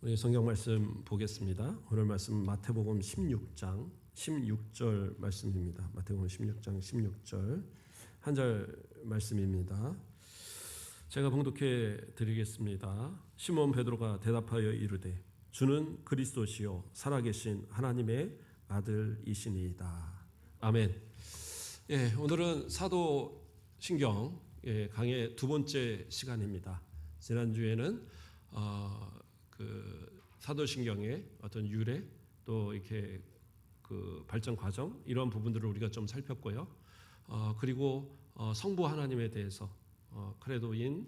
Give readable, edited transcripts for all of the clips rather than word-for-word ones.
우리 성경 말씀 보겠습니다. 오늘 말씀 마태복음 16장 16절 말씀입니다. 마태복음 16장 16절 한 절 말씀입니다. 제가 봉독해 드리겠습니다. 시몬 베드로가 대답하여 이르되 주는 그리스도시요 살아계신 하나님의 아들이시니이다. 아멘. 예, 오늘은 사도신경 강의 두 번째 시간입니다. 지난주에는 그 사도신경의 어떤 유래 또 이렇게 그 발전 과정 이런 부분들을 우리가 좀 살폈고요. 그리고 성부 하나님에 대해서 크레도인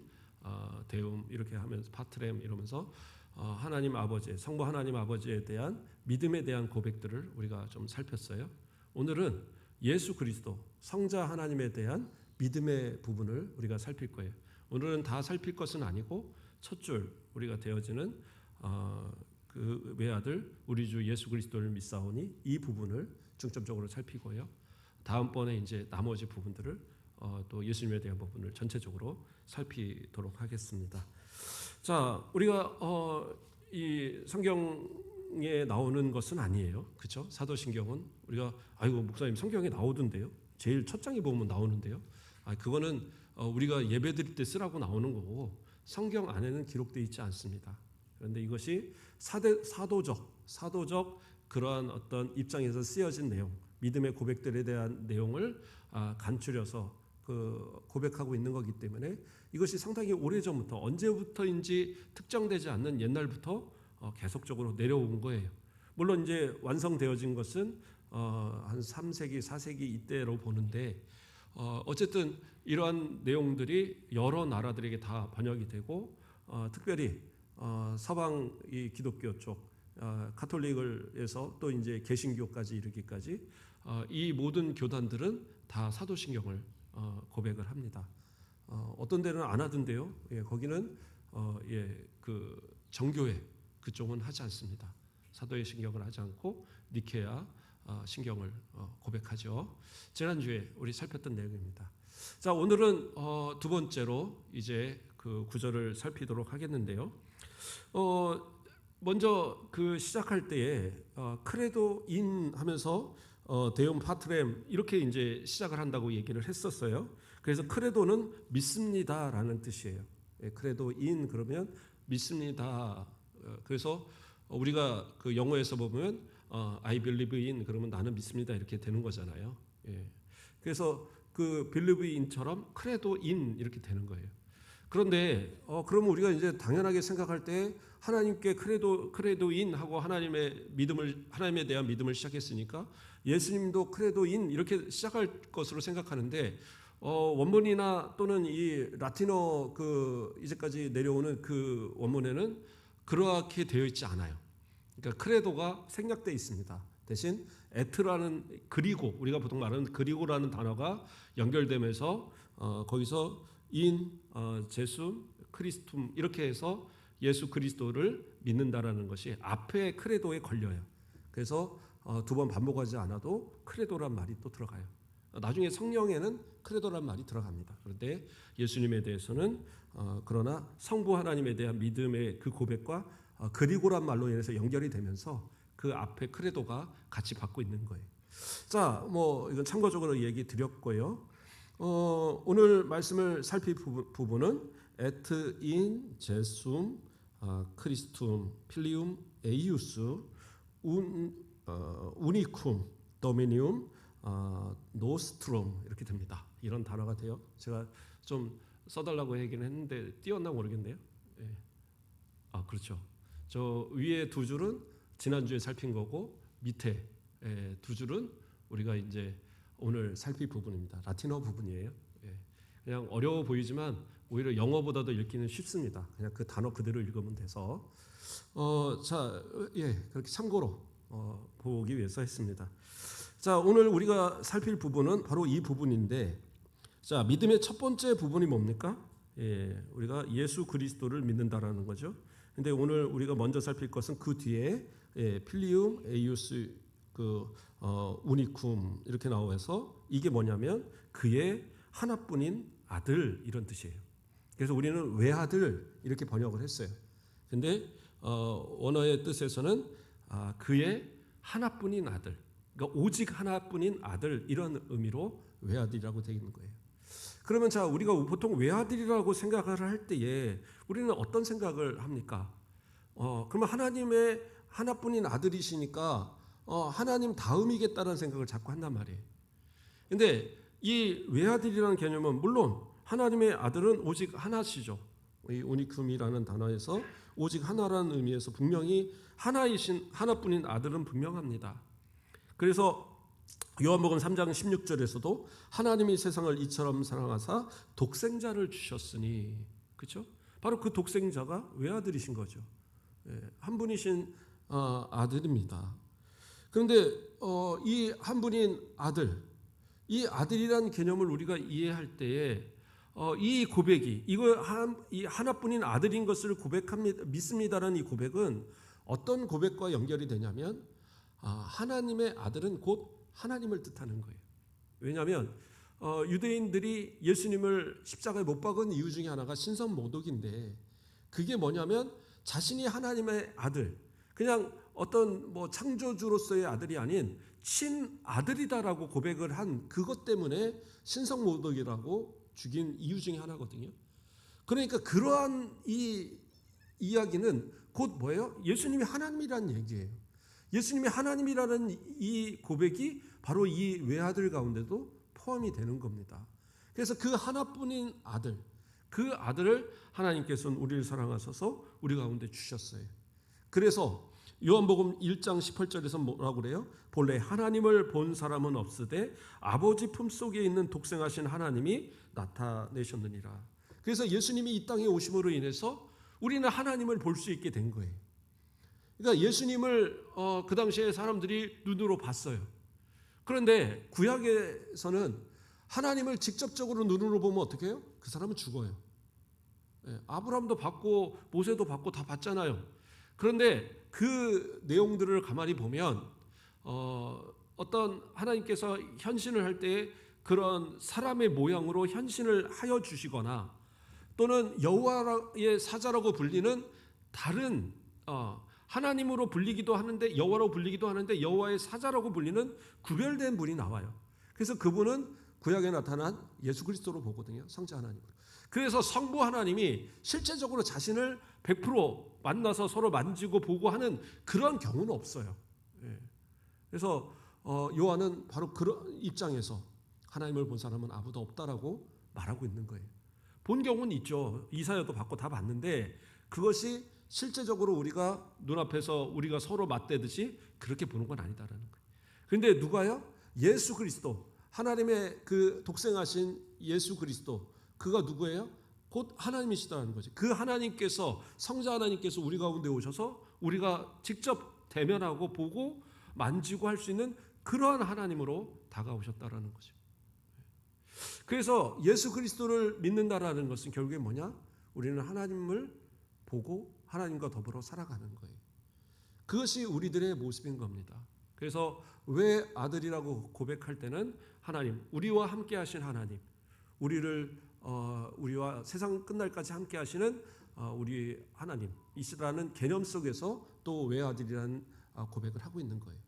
데움 이렇게 하면서 파트렘 이러면서 하나님 아버지 성부 하나님 아버지에 대한 믿음에 대한 고백들을 우리가 좀 살폈어요. 오늘은 예수 그리스도 성자 하나님에 대한 믿음의 부분을 우리가 살필 거예요. 오늘은 다 살필 것은 아니고 첫 줄 우리가 되어지는 그 외아들 우리 주 예수 그리스도를 믿사오니 이 부분을 중점적으로 살피고요. 다음번에 이제 나머지 부분들을 또 예수님에 대한 부분을 전체적으로 살피도록 하겠습니다. 자, 우리가 이 성경에 나오는 것은 아니에요, 그렇죠? 사도신경은 우리가 아이고 목사님 성경에 나오던데요. 제일 첫 장에 보면 나오는데요. 그거는 우리가 예배드릴 때 쓰라고 나오는 거고 성경 안에는 기록되어 있지 않습니다. 그런데 이것이 사도적 그러한 어떤 입장에서 쓰여진 내용, 믿음의 고백들에 대한 내용을 간추려서 그 고백하고 있는 거기 때문에 이것이 상당히 오래전부터 언제부터인지 특정되지 않는 옛날부터 계속적으로 내려온 거예요. 물론 이제 완성되어진 것은 한 3세기, 4세기 이때로 보는데 어쨌든 이러한 내용들이 여러 나라들에게 다 번역이 되고 특별히 서방 이 기독교 쪽 가톨릭을에서 또 이제 개신교까지 이르기까지 이 모든 교단들은 다 사도신경을 고백을 합니다. 어떤 데는 안 하던데요. 거기는 그 정교회 그쪽은 하지 않습니다. 사도의 신경을 하지 않고 니케아 신경을 고백하죠. 지난주에 우리 살폈던 내용입니다. 자, 오늘은 두 번째로 이제 그 구절을 살피도록 하겠는데요. 먼저 그 시작할 때에 크레도인 하면서 데움 파트렘 이렇게 이제 시작을 한다고 얘기를 했었어요. 그래서 크레도는 믿습니다라는 뜻이에요. 크레도인 그러면 믿습니다. 그래서 우리가 그 영어에서 보면 I believe in 그러면 나는 믿습니다 이렇게 되는 거잖아요. 그래서 그 believe in처럼 크레도인 이렇게 되는 거예요. 그런데 그러면 우리가 이제 당연하게 생각할 때 하나님께 크레도인 하고 하나님에 대한 믿음을 시작했으니까 예수님도 크레도인 이렇게 시작할 것으로 생각하는데 원문이나 또는 이 라틴어 그 이제까지 내려오는 그 원문에는 그렇게 되어 있지 않아요. 그러니까 크레도가 생략되어 있습니다. 대신 에트라는 그리고 우리가 보통 말하는 그리고라는 단어가 연결되면서 거기서 제숨, 크리스툼 이렇게 해서 예수 그리스도를 믿는다라는 것이 앞에 크레도에 걸려요. 그래서 두 번 반복하지 않아도 크레도란 말이 또 들어가요. 나중에 성령에는 크레도란 말이 들어갑니다. 그런데 예수님에 대해서는 그러나 성부 하나님에 대한 믿음의 그 고백과 그리고란 말로 인해서 연결이 되면서 그 앞에 크레도가 같이 받고 있는 거예요. 자, 뭐 이건 참고적으로 얘기 드렸고요. 오늘 말씀을 살필 부분은 에트 인 제숨 크리스툼 필리움 에이우스 우니쿰 도미니움 노스트롬 이렇게 됩니다. 이런 단어가 돼요. 제가 좀 써달라고 얘기는 했는데 띄었나 모르겠네요. 그렇죠. 저 위에 두 줄은 지난주에 살핀 거고 밑에 두 줄은 우리가 이제 오늘 살필 부분입니다. 라틴어 부분이에요. 그냥 어려워 보이지만 오히려 영어보다도 읽기는 쉽습니다. 그냥 그 단어 그대로 읽으면 돼서 그렇게 참고로 보기 위해서 했습니다. 자, 오늘 우리가 살필 부분은 바로 이 부분인데, 자, 믿음의 첫 번째 부분이 뭡니까? 우리가 예수 그리스도를 믿는다라는 거죠. 근데 오늘 우리가 먼저 살필 것은 그 뒤에 필리움 에이우스 우니쿰 이렇게 나와서 이게 뭐냐면 그의 하나뿐인 아들 이런 뜻이에요. 그래서 우리는 외아들 이렇게 번역을 했어요. 근데 원어의 뜻에서는 그의 하나뿐인 아들, 그러니까 오직 하나뿐인 아들, 이런 의미로 외아들이라고 되어 있는 거예요. 그러면 자, 우리가 보통 외아들이라고 생각을 할 때에 우리는 어떤 생각을 합니까? 그러면 하나님의 하나뿐인 아들이시니까 하나님 다음이겠다는 생각을 자꾸 한단 말이에요. 근데 이 외아들이라는 개념은 물론 하나님의 아들은 오직 하나시죠. 이 우니쿰이라는 단어에서 오직 하나라는 의미에서 분명히 하나이신 하나뿐인 아들은 분명합니다. 그래서 요한복음 3장 16절에서도 하나님이 세상을 이처럼 사랑하사 독생자를 주셨으니, 그렇죠? 바로 그 독생자가 외아들이신 거죠. 한 분이신 아들입니다. 그런데 이 한 분인 아들, 이 아들이라는 개념을 우리가 이해할 때에 이 고백이 이 하나뿐인 아들인 것을 고백합니다, 믿습니다라는 이 고백은 어떤 고백과 연결이 되냐면 하나님의 아들은 곧 하나님을 뜻하는 거예요. 왜냐하면 유대인들이 예수님을 십자가에 못 박은 이유 중에 하나가 신선모독인데, 그게 뭐냐면 자신이 하나님의 아들, 그냥 어떤 창조주로서의 아들이 아닌 친아들이다라고 고백을 한 그것 때문에 신성모독이라고 죽인 이유 중에 하나거든요. 그러니까 그러한 이 이야기는 곧 뭐예요? 예수님이 하나님이라는 얘기예요. 예수님이 하나님이라는 이 고백이 바로 이 외아들 가운데도 포함이 되는 겁니다. 그래서 그 하나뿐인 아들, 그 아들을 하나님께서는 우리를 사랑하셔서 우리 가운데 주셨어요. 그래서 요한복음 1장 18절에서 뭐라고 그래요? 본래 하나님을 본 사람은 없으되 아버지 품속에 있는 독생하신 하나님이 나타내셨느니라. 그래서 예수님이 이 땅에 오심으로 인해서 우리는 하나님을 볼 수 있게 된 거예요. 그러니까 예수님을 그 당시에 사람들이 눈으로 봤어요. 그런데 구약에서는 하나님을 직접적으로 눈으로 보면 어떻게 해요? 그 사람은 죽어요. 아브라함도 봤고 모세도 봤고 다 봤잖아요. 그런데 그 내용들을 가만히 보면 어떤 하나님께서 현신을 할 때 그런 사람의 모양으로 현신을 하여 주시거나, 또는 여호와의 사자라고 불리는 다른 하나님으로 불리기도 하는데 여호와로 불리기도 하는데 여호와의 사자라고 불리는 구별된 분이 나와요. 그래서 그분은 구약에 나타난 예수 그리스도로 보거든요. 성자 하나님으로. 그래서 성부 하나님이 실제적으로 자신을 100% 만나서 서로 만지고 보고 하는 그런 경우는 없어요. 그래서 요한은 바로 그런 입장에서 하나님을 본 사람은 아무도 없다라고 말하고 있는 거예요. 본 경우는 있죠. 이사야도 받고 다 봤는데 그것이 실제적으로 우리가 눈앞에서 우리가 서로 맞대듯이 그렇게 보는 건 아니다라는 거예요. 그런데 누가요? 예수 그리스도, 하나님의 그 독생하신 예수 그리스도, 그가 누구예요? 곧 하나님이시다는 거죠. 그 하나님께서, 성자 하나님께서 우리 가운데 오셔서 우리가 직접 대면하고 보고 만지고 할 수 있는 그러한 하나님으로 다가오셨다라는 거죠. 그래서 예수 그리스도를 믿는다라는 것은 결국에 뭐냐? 우리는 하나님을 보고 하나님과 더불어 살아가는 거예요. 그것이 우리들의 모습인 겁니다. 그래서 왜 아들이라고 고백할 때는 하나님, 우리와 함께 하신 하나님, 우리와 세상 끝날까지 함께 하시는 우리 하나님이시라는 개념 속에서 또 외아들이라는 고백을 하고 있는 거예요.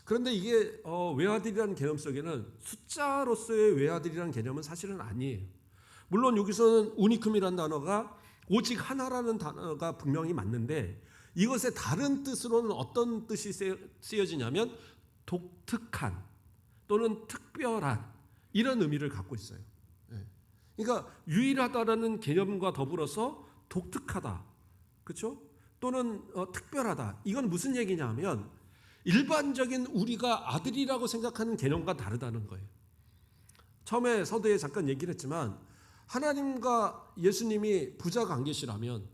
그런데 이게 외아들이라는 개념 속에는 숫자로서의 외아들이라는 개념은 사실은 아니에요. 물론 여기서는 우니쿰이라는 단어가 오직 하나라는 단어가 분명히 맞는데, 이것의 다른 뜻으로는 어떤 뜻이 쓰여지냐면 독특한 또는 특별한 이런 의미를 갖고 있어요. 그러니까 유일하다라는 개념과 더불어서 독특하다, 그렇죠? 또는 특별하다. 이건 무슨 얘기냐면 일반적인 우리가 아들이라고 생각하는 개념과 다르다는 거예요. 처음에 서두에 잠깐 얘기를 했지만 하나님과 예수님이 부자 관계시라면,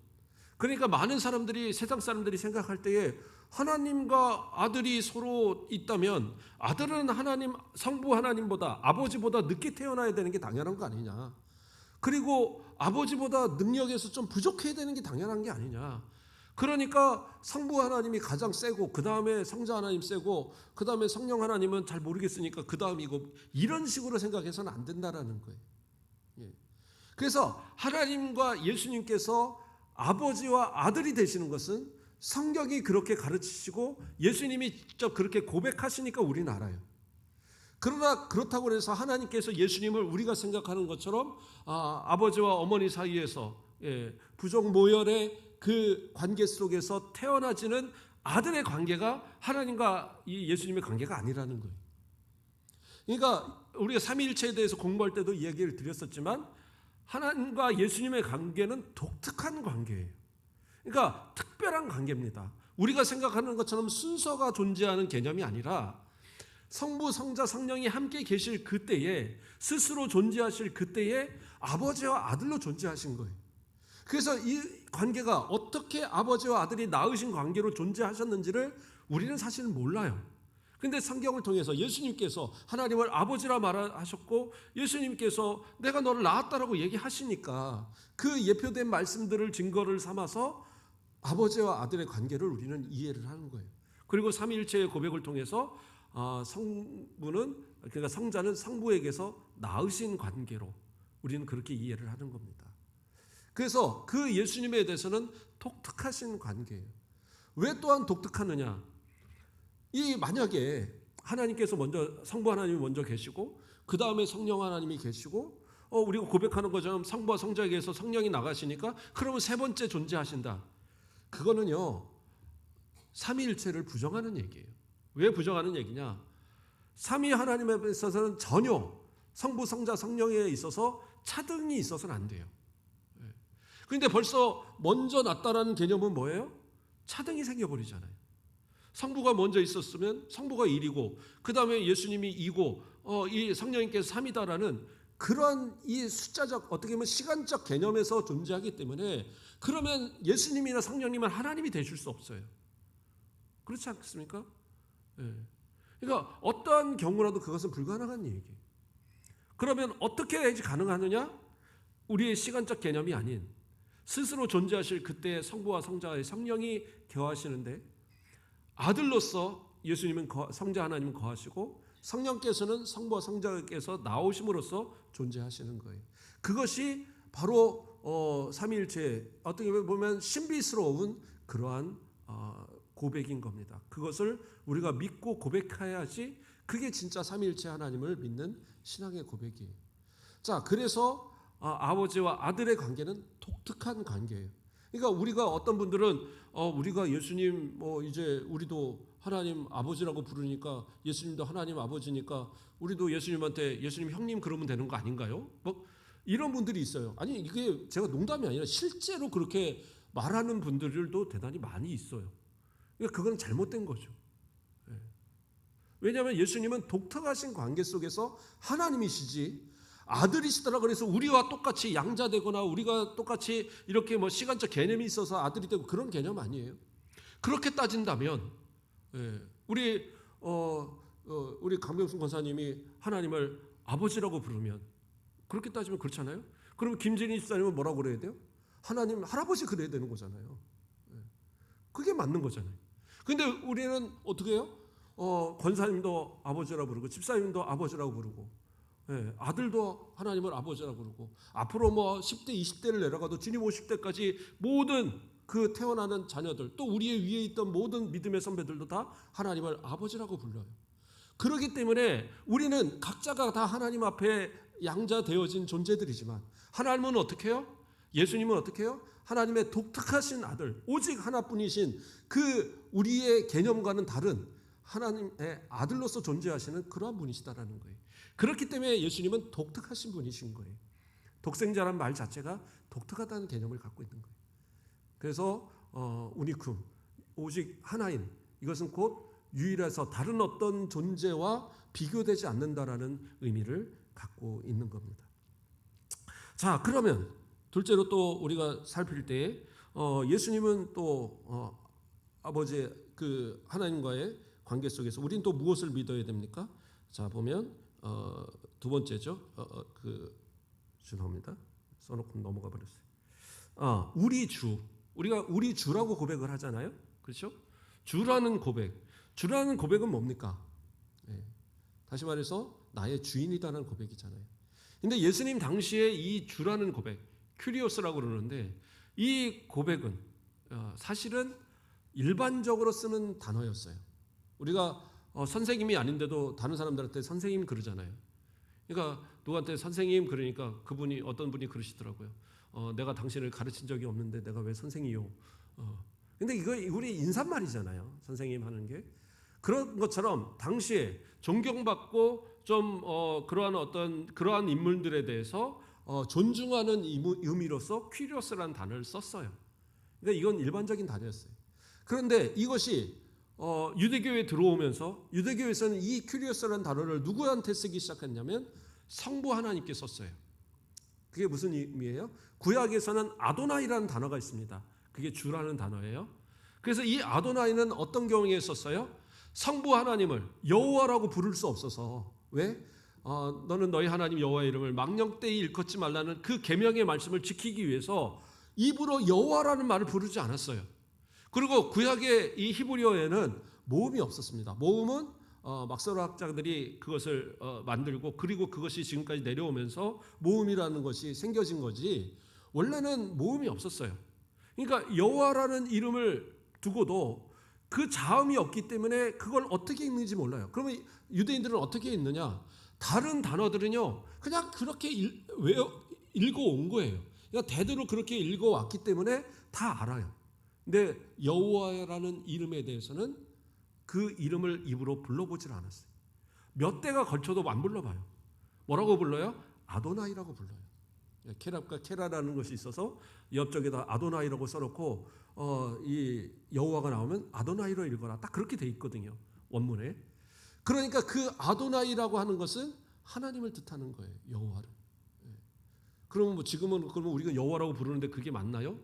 그러니까 많은 사람들이, 세상 사람들이 생각할 때에 하나님과 아들이 서로 있다면 아들은 하나님, 성부 하나님보다, 아버지보다 늦게 태어나야 되는 게 당연한 거 아니냐. 그리고 아버지보다 능력에서 좀 부족해야 되는 게 당연한 게 아니냐. 그러니까 성부 하나님이 가장 세고 그 다음에 성자 하나님 세고 그 다음에 성령 하나님은 잘 모르겠으니까 그 다음이고, 이런 식으로 생각해서는 안 된다라는 거예요. 그래서 하나님과 예수님께서 아버지와 아들이 되시는 것은 성경이 그렇게 가르치시고 예수님이 직접 그렇게 고백하시니까 우리는 알아요. 그러나 그렇다고 해서 하나님께서 예수님을 우리가 생각하는 것처럼 아버지와 어머니 사이에서 부족 모혈의 그 관계 속에서 태어나지는 아들의 관계가 하나님과 이 예수님의 관계가 아니라는 거예요. 그러니까 우리가 삼위일체에 대해서 공부할 때도 이야기를 드렸었지만 하나님과 예수님의 관계는 독특한 관계예요. 그러니까 특별한 관계입니다. 우리가 생각하는 것처럼 순서가 존재하는 개념이 아니라 성부, 성자, 성령이 함께 계실 그때에 스스로 존재하실 그때에 아버지와 아들로 존재하신 거예요. 그래서 이 관계가 어떻게 아버지와 아들이 낳으신 관계로 존재하셨는지를 우리는 사실은 몰라요. 근데 성경을 통해서 예수님께서 하나님을 아버지라 말하셨고 예수님께서 내가 너를 낳았다라고 얘기하시니까 그 예표된 말씀들을 증거를 삼아서 아버지와 아들의 관계를 우리는 이해를 하는 거예요. 그리고 삼위일체의 고백을 통해서 성부는 그러니까 성자는 성부에게서 낳으신 관계로 우리는 그렇게 이해를 하는 겁니다. 그래서 그 예수님에 대해서는 독특하신 관계예요. 왜 또한 독특하느냐? 이 만약에 하나님께서 먼저 성부 하나님이 먼저 계시고 그 다음에 성령 하나님이 계시고 우리가 고백하는 것처럼 성부와 성자에게서 성령이 나가시니까 그러면 세 번째 존재하신다. 그거는요 삼위일체를 부정하는 얘기예요. 왜 부정하는 얘기냐? 삼위 하나님에 있어서는 전혀 성부, 성자, 성령에 있어서 차등이 있어서는 안 돼요. 그런데 벌써 먼저 났다라는 개념은 뭐예요? 차등이 생겨버리잖아요. 성부가 먼저 있었으면 성부가 1이고 그 다음에 예수님이 2고 이 성령님께서 3이다라는 그러한 이 숫자적 어떻게 보면 시간적 개념에서 존재하기 때문에 그러면 예수님이나 성령님은 하나님이 되실 수 없어요. 그렇지 않겠습니까? 네. 그러니까 어떠한 경우라도 그것은 불가능한 얘기예요. 그러면 어떻게 해야지 가능하느냐? 우리의 시간적 개념이 아닌 스스로 존재하실 그때의 성부와 성자의 성령이 거하시는데 아들로서 예수님은 성자 하나님은 거하시고 성령께서는 성부와 성자께서 나오심으로써 존재하시는 거예요. 그것이 바로 삼위일체 어떻게 보면 신비스러운 그러한 고백인 겁니다. 그것을 우리가 믿고 고백해야지 그게 진짜 삼위일체 하나님을 믿는 신앙의 고백이에요. 자, 그래서 아버지와 아들의 관계는 독특한 관계예요. 그러니까 우리가 어떤 분들은 우리가 예수님 이제 우리도 하나님 아버지라고 부르니까 예수님도 하나님 아버지니까 우리도 예수님한테 예수님 형님 그러면 되는 거 아닌가요? 뭐 이런 분들이 있어요. 아니 이게 제가 농담이 아니라 실제로 그렇게 말하는 분들도 대단히 많이 있어요. 그러니까 그건 잘못된 거죠. 왜냐하면 예수님은 독특하신 관계 속에서 하나님이시지 아들이시더라 그래서 우리와 똑같이 양자되거나 우리가 똑같이 이렇게 시간적 개념이 있어서 아들이 되고 그런 개념 아니에요. 그렇게 따진다면 우리 강병순 권사님이 하나님을 아버지라고 부르면 그렇게 따지면 그렇잖아요. 그럼 김진희 집사님은 뭐라고 그래야 돼요? 하나님 할아버지 그래야 되는 거잖아요. 그게 맞는 거잖아요. 근데 우리는 어떻게 해요? 권사님도 아버지라고 부르고 집사님도 아버지라고 부르고 아들도 하나님을 아버지라고 부르고 앞으로 10대 20대를 내려가도 주님 50대까지 모든 그 태어나는 자녀들 또 우리의 위에 있던 모든 믿음의 선배들도 다 하나님을 아버지라고 불러요. 그렇기 때문에 우리는 각자가 다 하나님 앞에 양자되어진 존재들이지만 하나님은 어떻게 해요? 예수님은 어떻게 해요? 하나님의 독특하신 아들 오직 하나뿐이신 그 우리의 개념과는 다른 하나님의 아들로서 존재하시는 그러한 분이시다라는 거예요. 그렇기 때문에 예수님은 독특하신 분이신 거예요. 독생자란 말 자체가 독특하다는 개념을 갖고 있는 거예요. 그래서 우니쿰 오직 하나인 이것은 곧 유일해서 다른 어떤 존재와 비교되지 않는다라는 의미를 갖고 있는 겁니다. 자, 그러면 둘째로 또 우리가 살필 때 예수님은 또 아버지의 그 하나님과의 관계 속에서 우리는 또 무엇을 믿어야 됩니까? 자, 보면 두 번째죠. 죄송합니다. 써놓고 넘어가 버렸어요. 우리 주. 우리가 우리 주라고 고백을 하잖아요. 그렇죠? 주라는 고백. 주라는 고백은 뭡니까? 다시 말해서 나의 주인이다라는 고백이잖아요. 근데 예수님 당시에 이 주라는 고백, 큐리오스라고 그러는데 이 고백은 사실은 일반적으로 쓰는 단어였어요. 우리가 선생님이 아닌데도 다른 사람들한테 선생님 그러잖아요. 그러니까 누구한테 선생님 그러니까 그분이 어떤 분이 그러시더라고요. 내가 당신을 가르친 적이 없는데 내가 왜 선생이요? 근데 이거 우리 인사말이잖아요. 선생님 하는 게. 그런 것처럼 당시에 존경받고 좀 그러한 인물들에 대해서 존중하는 의미로서 퀴리오스라는 단어를 썼어요. 그러니까 이건 일반적인 단어였어요. 그런데 이것이 유대교에 들어오면서 유대교에서는 이 퀴리오스라는 단어를 누구한테 쓰기 시작했냐면 성부 하나님께 썼어요. 그게 무슨 의미예요? 구약에서는 아도나이라는 단어가 있습니다. 그게 주라는 단어예요. 그래서 이 아도나이는 어떤 경우에 썼어요? 성부 하나님을 여호와라고 부를 수 없어서 왜? 너는 너희 하나님 여호와의 이름을 망령되이 일컫지 말라는 그 계명의 말씀을 지키기 위해서 입으로 여호와라는 말을 부르지 않았어요. 그리고 구약의 이 히브리어에는 모음이 없었습니다. 모음은 막설학자들이 그것을 만들고 그리고 그것이 지금까지 내려오면서 모음이라는 것이 생겨진 거지 원래는 모음이 없었어요. 그러니까 여호와라는 이름을 두고도 그 자음이 없기 때문에 그걸 어떻게 읽는지 몰라요. 그러면 유대인들은 어떻게 읽느냐? 다른 단어들은요 그냥 그렇게 읽어온 거예요. 그러니까 대대로 그렇게 읽어왔기 때문에 다 알아요. 근데 여호와라는 이름에 대해서는 그 이름을 입으로 불러보질 않았어요. 몇 대가 걸쳐도 안 불러봐요. 뭐라고 불러요? 아도나이라고 불러요. 케랍과 케라라는 것이 있어서 옆쪽에다 아도나이라고 써놓고 이 여호와가 나오면 아도나이로 읽어라. 딱 그렇게 돼 있거든요. 원문에. 그러니까 그 아도나이라고 하는 것은 하나님을 뜻하는 거예요. 여호와를. 그러면 뭐 지금은 그러면 우리가 여호와라고 부르는데 그게 맞나요?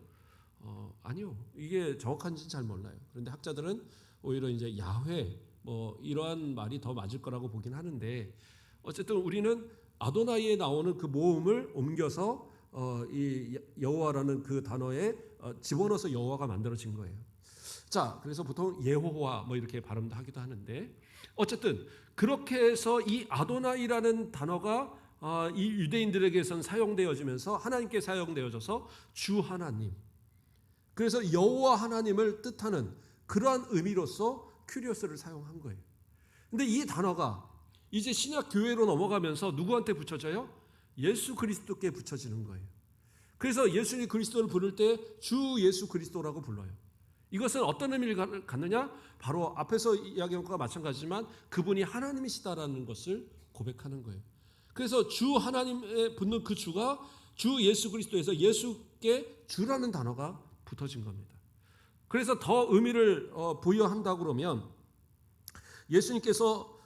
아니요. 이게 정확한지는 잘 몰라요. 그런데 학자들은 오히려 이제 야훼 뭐 이러한 말이 더 맞을 거라고 보긴 하는데 어쨌든 우리는 아도나이에 나오는 그 모음을 옮겨서 이 여호와라는 그 단어에 집어넣어서 여호와가 만들어진 거예요. 자, 그래서 보통 예호와 뭐 이렇게 발음도 하기도 하는데 어쨌든 그렇게 해서 이 아도나이라는 단어가 이 유대인들에게선 사용되어지면서 하나님께 사용되어져서 주 하나님. 그래서 여호와 하나님을 뜻하는 그러한 의미로서 큐리오스를 사용한 거예요. 근데 이 단어가 이제 신약 교회로 넘어가면서 누구한테 붙여져요? 예수 그리스도께 붙여지는 거예요. 그래서 예수님 그리스도를 부를 때 주 예수 그리스도라고 불러요. 이것은 어떤 의미를 갖느냐? 바로 앞에서 이야기한 것과 마찬가지지만 그분이 하나님이시다라는 것을 고백하는 거예요. 그래서 주 하나님에 붙는 그 주가 주 예수 그리스도에서 예수께 주라는 단어가 붙어진 겁니다. 그래서 더 의미를 부여한다고 그러면 예수님께서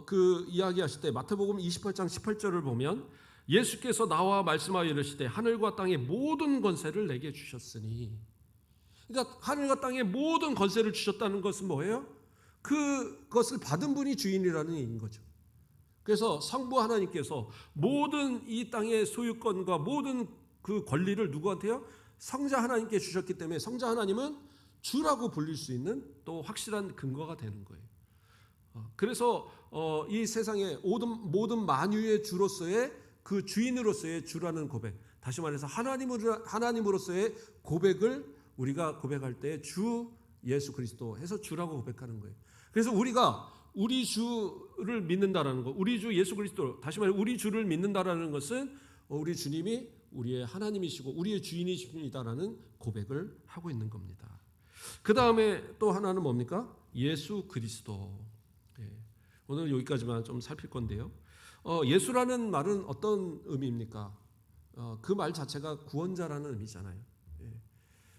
그 이야기하실 때 마태복음 28장 18절을 보면 예수께서 나와 말씀하여 이르시되 하늘과 땅의 모든 권세를 내게 주셨으니 그러니까 하늘과 땅의 모든 권세를 주셨다는 것은 뭐예요? 그것을 받은 분이 주인이라는 얘기인 거죠. 그래서 성부 하나님께서 모든 이 땅의 소유권과 모든 그 권리를 누구한테요? 성자 하나님께 주셨기 때문에 성자 하나님은 주라고 불릴 수 있는 또 확실한 근거가 되는 거예요. 그래서 이 세상의 모든 만유의 주로서의 그 주인으로서의 주라는 고백, 다시 말해서 하나님으로서의 고백을 우리가 고백할 때 주 예수 그리스도 해서 주라고 고백하는 거예요. 그래서 우리가 우리 주를 믿는다라는 것, 우리 주 예수 그리스도, 다시 말해 우리 주를 믿는다라는 것은 우리 주님이 우리의 하나님이시고 우리의 주인이십니다라는 고백을 하고 있는 겁니다. 그 다음에 또 하나는 뭡니까? 예수 그리스도. 오늘 여기까지만 좀 살필 건데요. 예수라는 말은 어떤 의미입니까? 그 말 자체가 구원자라는 의미잖아요.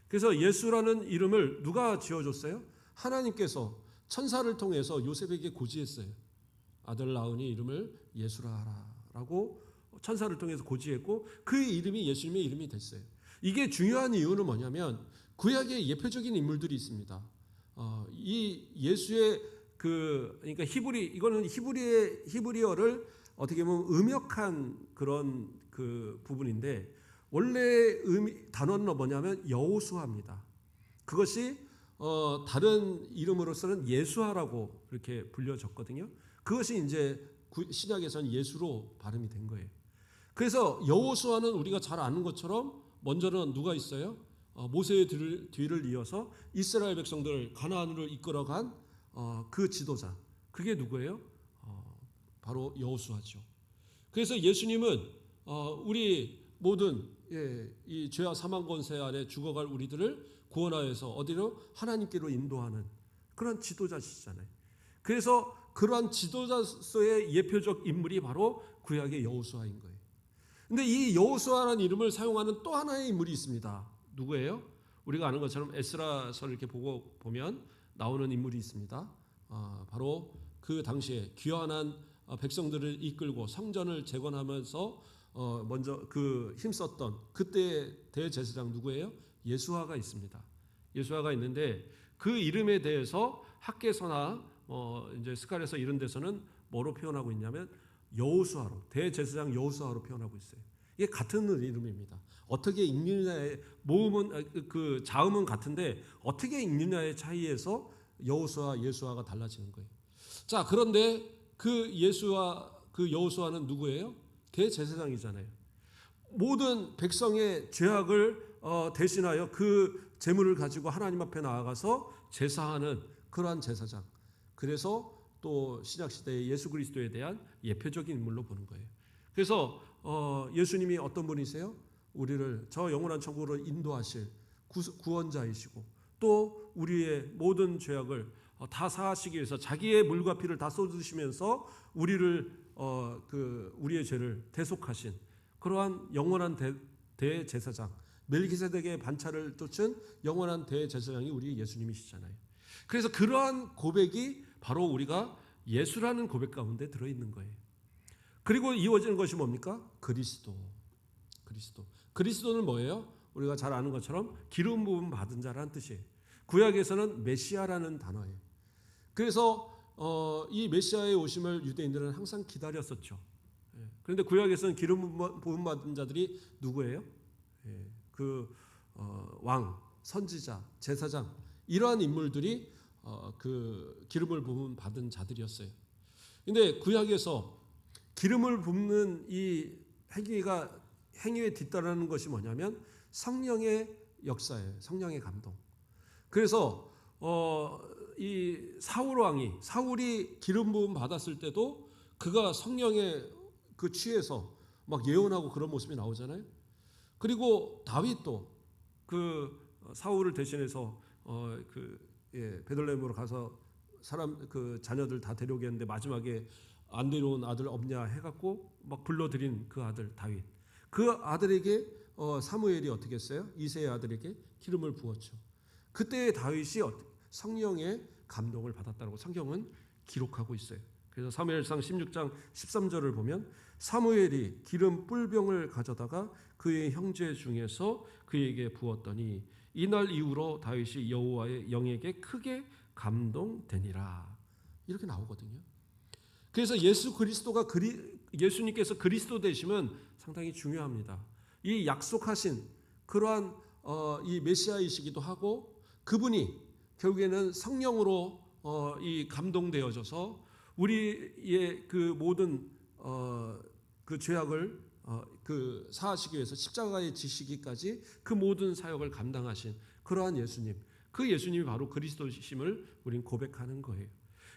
그래서 예수라는 이름을 누가 지어줬어요? 하나님께서 천사를 통해서 요셉에게 고지했어요. 아들 낳으니 이름을 예수라 하라라고 천사를 통해서 고지했고 그 이름이 예수님의 이름이 됐어요. 이게 중요한 이유는 뭐냐면 구약에 예표적인 인물들이 있습니다. 이 예수의 그러니까 이거는 히브리어를 어떻게 보면 음역한 그런 그 부분인데 원래 단어는 뭐냐면 여호수아입니다. 그것이 다른 이름으로서는 예수아라고 이렇게 불려졌거든요. 그것이 이제 신약에서는 예수로 발음이 된 거예요. 그래서 여호수아는 우리가 잘 아는 것처럼 먼저는 누가 있어요? 모세의 뒤를 이어서 이스라엘 백성들을 가나안으로 이끌어간 그 지도자, 그게 누구예요? 바로 여호수아죠. 그래서 예수님은 우리 모든 이 죄와 사망 권세 아래 죽어갈 우리들을 구원하여서 어디로? 하나님께로 인도하는 그런 지도자시잖아요. 그래서 그러한 지도자로서의 예표적 인물이 바로 구약의 여호수아인 거예요. 근데 이 여호수아라는 이름을 사용하는 또 하나의 인물이 있습니다. 누구예요? 우리가 아는 것처럼 에스라서를 이렇게 보면 나오는 인물이 있습니다. 바로 그 당시에 귀환한 백성들을 이끌고 성전을 재건하면서 먼저 그 힘썼던 그때의 대제사장 누구예요? 예수아가 있습니다. 예수아가 있는데 그 이름에 대해서 학개서나 이제 스칼에서 이런 데서는 뭐로 표현하고 있냐면 여호수아로, 대제사장 여호수아로 표현하고 있어요. 이게 같은 이름입니다. 어떻게 읽느냐의 모음은 그 자음은 같은데 어떻게 읽느냐의 차이에서 여호수아, 예수아가 달라지는 거예요. 자, 그런데 그 예수아, 그 여호수아는 누구예요? 대제사장이잖아요. 모든 백성의 죄악을 대신하여 그 제물을 가지고 하나님 앞에 나아가서 제사하는 그러한 제사장. 그래서 또 신약 시대의 예수 그리스도에 대한 예표적인 인물로 보는 거예요. 그래서 예수님이 어떤 분이세요? 우리를 저 영원한 천국으로 인도하실 구원자이시고 또 우리의 모든 죄악을 다 사하시기 위해서 자기의 물과 피를 다 쏟으시면서 우리를 우리의 죄를 대속하신 그러한 영원한 대제사장, 멜기세덱의 반차를 쫓은 영원한 대제사장이 우리 예수님이시잖아요. 그래서 그러한 고백이 바로 우리가 예수라는 고백 가운데 들어있는 거예요. 그리고 이어지는 것이 뭡니까? 그리스도. 그리스도는 뭐예요? 우리가 잘 아는 것처럼 기름 부음 받은 자라는 뜻이에요. 구약에서는 메시아라는 단어예요. 그래서 이 메시아의 오심을 유대인들은 항상 기다렸었죠. 그런데 구약에서는 기름 부음 받은 자들이 누구예요? 왕, 선지자, 제사장 이러한 인물들이 그 기름을 부음 받은 자들이었어요. 근데 구약에서 기름을 붓는 이 행위에 뒤따르는 것이 뭐냐면 성령의 역사예요. 성령의 감동. 그래서 이 사울이 기름 부음 받았을 때도 그가 성령에 그 취해서 막 예언하고 그런 모습이 나오잖아요. 그리고 다윗도 그 사울을 대신해서 베들레헴으로 가서 그 자녀들 다 데려오겠는데 마지막에 안 데려온 아들 없냐 해갖고 막 불러들인 그 아들 다윗. 그 아들에게 사무엘이 어떻게 했어요? 이새의 아들에게 기름을 부었죠. 그때 다윗이 성령의 감동을 받았다고 성경은 기록하고 있어요. 그래서 사무엘상 16장 13절을 보면 사무엘이 기름 뿔병을 가져다가 그의 형제 중에서 그에게 부었더니 이날 이후로 다윗이 여호와의 영에게 크게 감동되니라. 이렇게 나오거든요. 그래서 예수님께서 그리스도 되시면 상당히 중요합니다. 이 약속하신 그러한 이 메시아이시기도 하고 그분이 결국에는 성령으로 이 감동되어져서 우리의 그 모든 그 죄악을 그 사하시기 위해서 십자가에 지시기까지 그 모든 사역을 감당하신 그러한 예수님, 그 예수님이 바로 그리스도심을 우린 고백하는 거예요.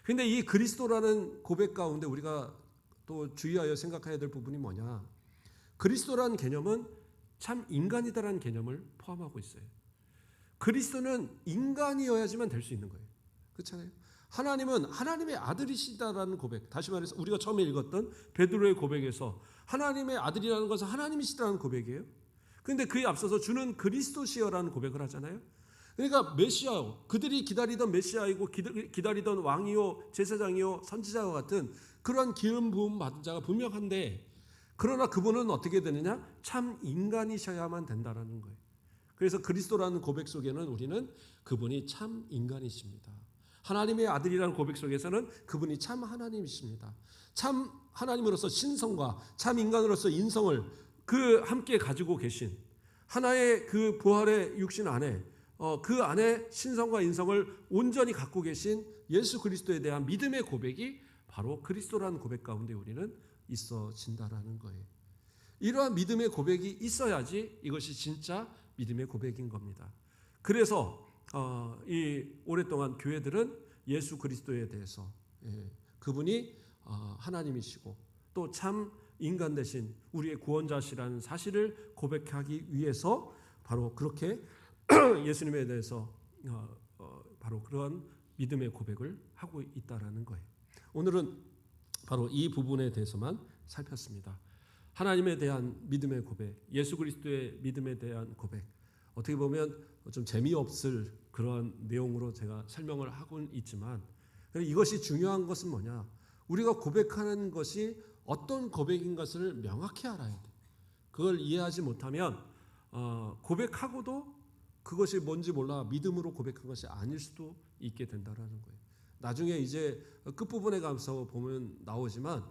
그런데 이 그리스도라는 고백 가운데 우리가 또 주의하여 생각해야 될 부분이 뭐냐? 그리스도라는 개념은 참 인간이다라는 개념을 포함하고 있어요. 그리스도는 인간이어야지만 될 수 있는 거예요. 그렇잖아요. 하나님은 하나님의 아들이시다라는 고백. 다시 말해서 우리가 처음에 읽었던 베드로의 고백에서 하나님의 아들이라는 것은 하나님이시다는 고백이에요. 그런데 그에 앞서서 주는 그리스도시여라는 고백을 하잖아요. 그러니까 메시아요. 그들이 기다리던 메시아이고 기다리던 왕이요, 제사장이요, 선지자와 같은 그런 기름 부음 받은 자가 분명한데 그러나 그분은 어떻게 되느냐? 참 인간이셔야만 된다라는 거예요. 그래서 그리스도라는 고백 속에는 우리는 그분이 참 인간이십니다. 하나님의 아들이라는 고백 속에서는 그분이 참 하나님이십니다. 참 하나님으로서 신성과 참 인간으로서 인성을 그 함께 가지고 계신 하나의 그 부활의 육신 안에 그 안에 신성과 인성을 온전히 갖고 계신 예수 그리스도에 대한 믿음의 고백이 바로 그리스도라는 고백 가운데 우리는 있어진다라는 거예요. 이러한 믿음의 고백이 있어야지 이것이 진짜 믿음의 고백인 겁니다. 그래서 이 오랫동안 교회들은 예수 그리스도에 대해서 그분이 하나님이시고 또 참 인간 대신 우리의 구원자시라는 사실을 고백하기 위해서 바로 그렇게 예수님에 대해서 바로 그러한 믿음의 고백을 하고 있다라는 거예요. 오늘은 바로 이 부분에 대해서만 살폈습니다. 하나님에 대한 믿음의 고백, 예수 그리스도의 믿음에 대한 고백. 어떻게 보면 좀 재미없을 그런 내용으로 제가 설명을 하고는 있지만 이것이 중요한 것은 뭐냐? 우리가 고백하는 것이 어떤 고백인 것을 명확히 알아야 돼. 그걸 이해하지 못하면 고백하고도 그것이 뭔지 몰라 믿음으로 고백한 것이 아닐 수도 있게 된다라는 거예요. 나중에 이제 끝부분에 가서 보면 나오지만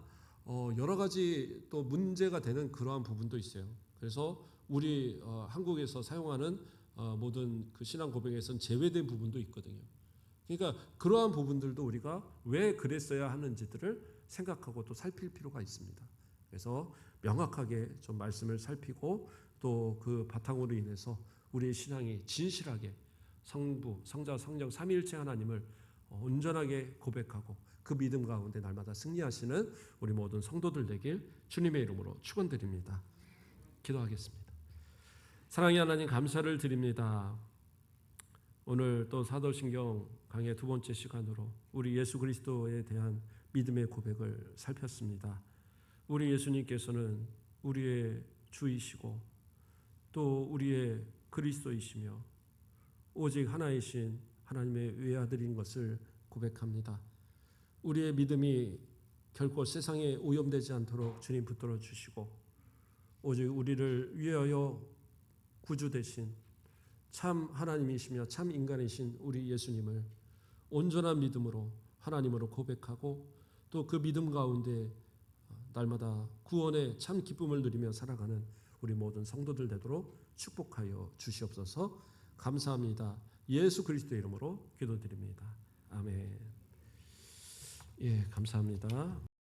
여러 가지 또 문제가 되는 그러한 부분도 있어요. 그래서 우리 한국에서 사용하는 모든 그 신앙 고백에서는 제외된 부분도 있거든요. 그러니까 그러한 부분들도 우리가 왜 그랬어야 하는지들을 생각하고 또 살필 필요가 있습니다. 그래서 명확하게 좀 말씀을 살피고 또 그 바탕으로 인해서 우리의 신앙이 진실하게 성부, 성자, 성령 삼위일체 하나님을 온전하게 고백하고 그 믿음 가운데 날마다 승리하시는 우리 모든 성도들 되길 주님의 이름으로 축원드립니다. 기도하겠습니다. 사랑의 하나님 감사를 드립니다. 오늘 또 사도신경 강의 두 번째 시간으로 우리 예수 그리스도에 대한 믿음의 고백을 살폈습니다. 우리 예수님께서는 우리의 주이시고 또 우리의 그리스도이시며 오직 하나이신 하나님의 외아들인 것을 고백합니다. 우리의 믿음이 결코 세상에 오염되지 않도록 주님 붙들어 주시고 오직 우리를 위하여 구주 되신 참 하나님이시며 참 인간이신 우리 예수님을 온전한 믿음으로 하나님으로 고백하고 또 그 믿음 가운데 날마다 구원의 참 기쁨을 누리며 살아가는 우리 모든 성도들 되도록 축복하여 주시옵소서. 감사합니다. 예수 그리스도의 이름으로 기도드립니다. 아멘. 예, 감사합니다.